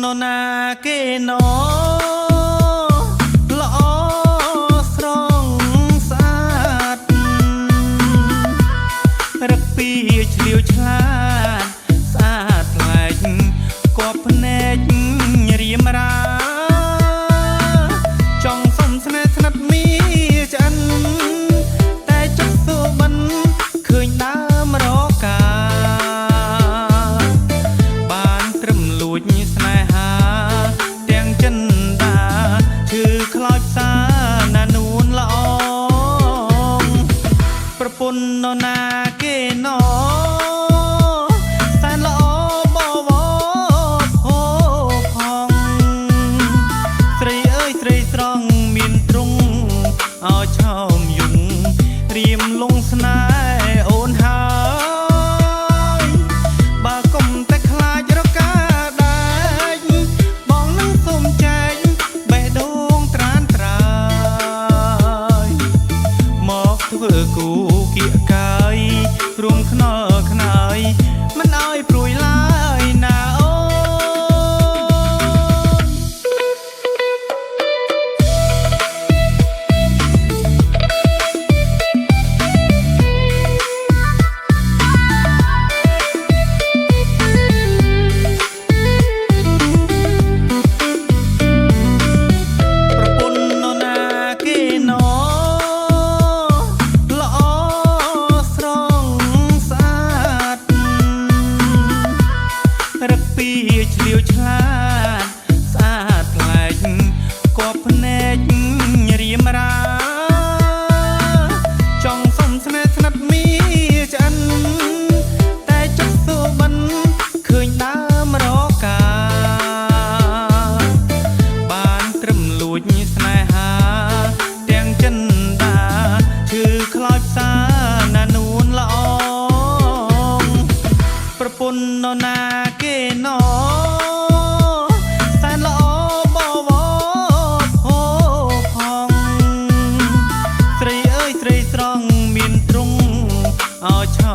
ននណាគេណោល្អស្រងស្អាតរឹកពីឆ្លៀវឆ្លាតស្អាតថ្លែកគប់ភ្នែករៀមរាចង់សុំស្នេហ៍ស្និទ្ធមីឆ្អិនតែចុះសូបិនឃើញដើមរកាបានត្រឹមលួចស្នេហាទាំងចិនដាឈឺខ្លោចផ្សាណានួនល្អប្រពន្ធនរណាគេណោសែនល្អបវផោផងស្រីអើយស្រីស្រងមានទ្រង់ឲ្យឆោមយំរៀមលងស្នេហ៍អូនហើយបើកុំតែខ្លាចរកាដាច់បងនឹងសុំចែកបេះដូងត្រានត្រើយមកធ្វើគូគៀកកាយរួមខ្នល់ខ្នើយមិនឲ្យព្រួយឡើយណាអូឆ្លៀវឆ្លាតស្អាតថ្លែកគប់ភ្នែករៀមរាចង់សុំស្នេហ៍ស្និទ្ធមីឆ្អិនតែចុះសូបិនឃើញដើមរកាបានត្រឹមលួចស្នេហាទាំងចិនដាឈឺខ្លោចផ្សាណានួនល្អប្រពន្ធនរណាគេណោស្រីអើយស្រីស្រងមានទ្រង់ឲ្យឆោ